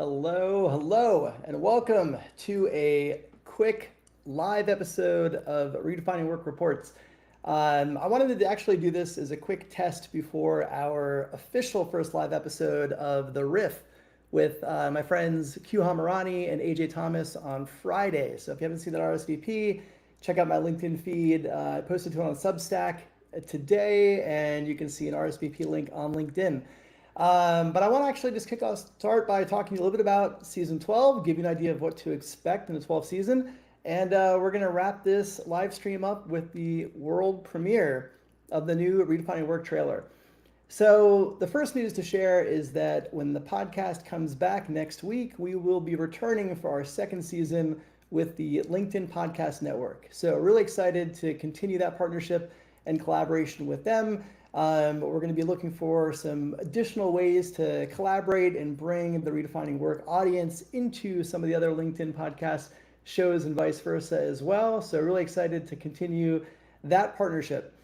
Hello, hello, and welcome to a quick live episode of Redefining Work Reports. I wanted to actually do this as a quick test before our official first live episode of The Riff with my friends Q Hamarani and AJ Thomas on Friday. So if you haven't seen that RSVP, check out my LinkedIn feed. I posted to it on Substack today, and you can see an RSVP link on LinkedIn. But I want to actually just start by talking a little bit about season 12, give you an idea of what to expect in the 12th season. And we're going to wrap this live stream up with the world premiere of the new Redefining Work trailer. So the first news to share is that when the podcast comes back next week, we will be returning for our second season with the LinkedIn Podcast Network. So really excited to continue that partnership and collaboration with them. We're going to be looking for some additional ways to collaborate and bring the Redefining Work audience into some of the other LinkedIn podcast shows and vice versa as well. So really excited to continue that partnership.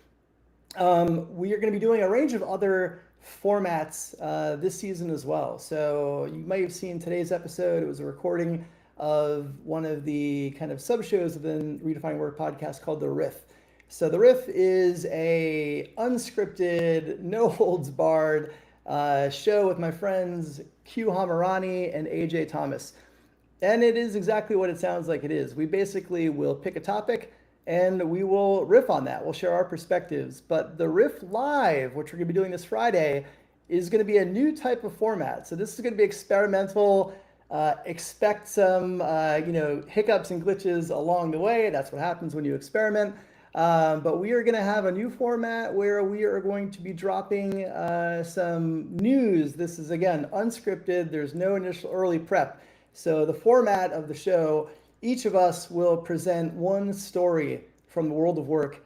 We are going to be doing a range of other formats this season as well. So you might have seen today's episode. It was a recording of one of the kind of sub-shows of the Redefining Work podcast called The Riff. So The Riff is a unscripted, no holds barred show with my friends Q Hamarani and AJ Thomas. And it is exactly what it sounds like it is. We basically will pick a topic and we will riff on that. We'll share our perspectives. But the Riff Live, which we're going to be doing this Friday, is going to be a new type of format. So this is going to be experimental. Expect some hiccups and glitches along the way. That's what happens when you experiment. But we are going to have a new format where we are going to be dropping some news. This is, again, unscripted. There's no initial early prep. So the format of the show, each of us will present one story from the world of work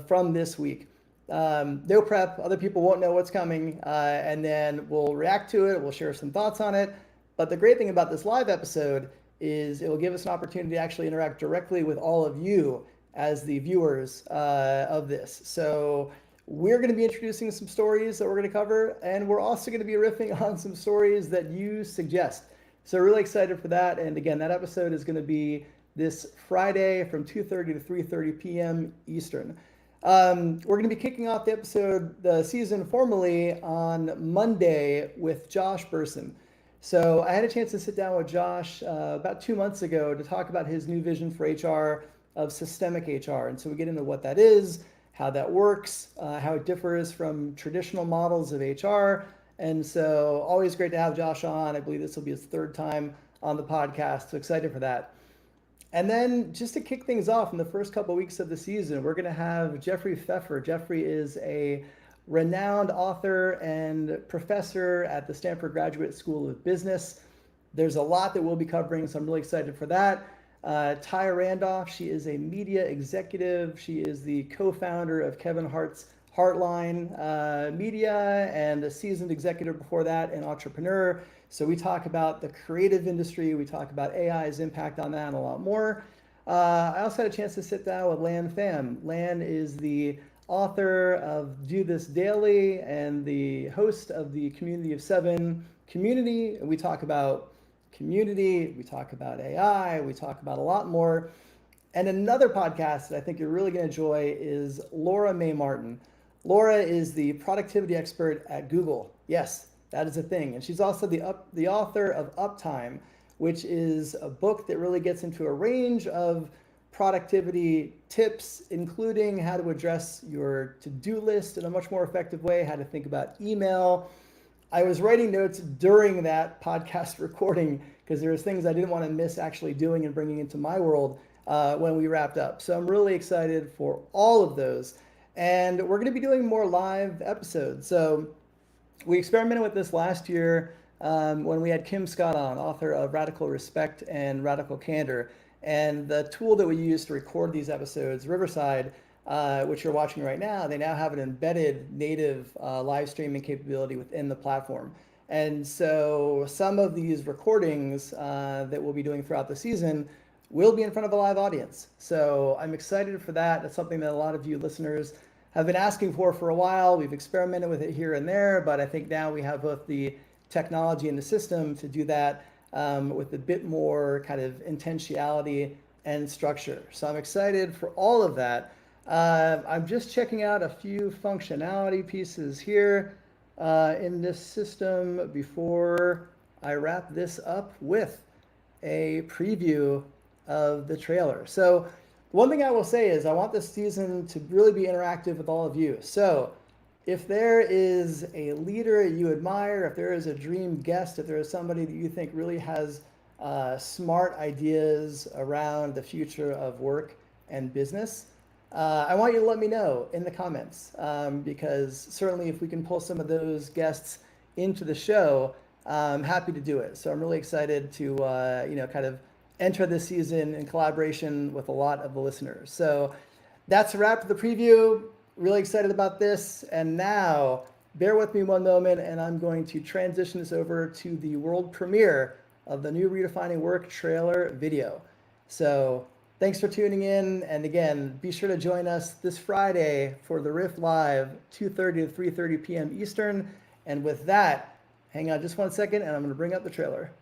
from this week. No prep. Other people won't know what's coming. And then we'll react to it. We'll share some thoughts on it. But the great thing about this live episode is it will give us an opportunity to actually interact directly with all of you as the viewers of this. So we're going to be introducing some stories that we're going to cover, and we're also going to be riffing on some stories that you suggest. So really excited for that. And again, that episode is going to be this Friday from 2:30 to 3:30 p.m. Eastern. We're going to be kicking off the season formally on Monday with Josh Burson. So I had a chance to sit down with Josh about 2 months ago to talk about his new vision for HR of systemic HR. And so we get into what that is, how that works, how it differs from traditional models of HR. And so always great to have Josh on. I believe this will be his third time on the podcast. So excited for that. And then just to kick things off in the first couple of weeks of the season, we're going to have Jeffrey Pfeffer. Jeffrey is a renowned author and professor at the Stanford Graduate School of Business. There's a lot that we'll be covering, so I'm really excited for that. Taya Randolph, she is a media executive. She is the co-founder of Kevin Hart's Heartline Media and a seasoned executive before that, and entrepreneur. So we talk about the creative industry. We talk about AI's impact on that and a lot more. I also had a chance to sit down with Lan Pham. Lan is the author of Do This Daily and the host of the Community of Seven community. And we talk about community, we talk about AI, we talk about a lot more. And another podcast that I think you're really going to enjoy is Laura May Martin. Laura is the productivity expert at Google. Yes, that is a thing. And she's also the author of Uptime, which is a book that really gets into a range of productivity tips, including how to address your to-do list in a much more effective way, how to think about email. I was writing notes during that podcast recording because there was things I didn't want to miss actually doing and bringing into my world when we wrapped up. So I'm really excited for all of those. And we're going to be doing more live episodes. So we experimented with this last year when we had Kim Scott on, author of Radical Respect and Radical Candor. And the tool that we use to record these episodes, Riverside, which you're watching right now, they now have an embedded native live streaming capability within the platform. And so some of these recordings that we'll be doing throughout the season will be in front of a live audience. So I'm excited for that. That's something that a lot of you listeners have been asking for a while. We've experimented with it here and there, but I think now we have both the technology and the system to do that with a bit more kind of intentionality and structure. So I'm excited for all of that. I'm just checking out a few functionality pieces here in this system before I wrap this up with a preview of the trailer. So one thing I will say is I want this season to really be interactive with all of you. So if there is a leader you admire, if there is a dream guest, if there is somebody that you think really has smart ideas around the future of work and business, I want you to let me know in the comments, because certainly if we can pull some of those guests into the show, I'm happy to do it. So I'm really excited to kind of enter this season in collaboration with a lot of the listeners. So that's a wrap for the preview. Really excited about this. And now, bear with me one moment, and I'm going to transition this over to the world premiere of the new Redefining Work trailer video. So thanks for tuning in. And again, be sure to join us this Friday for the Riff Live, 2:30 to 3:30 p.m. Eastern. And with that, hang on just one second, and I'm going to bring up the trailer.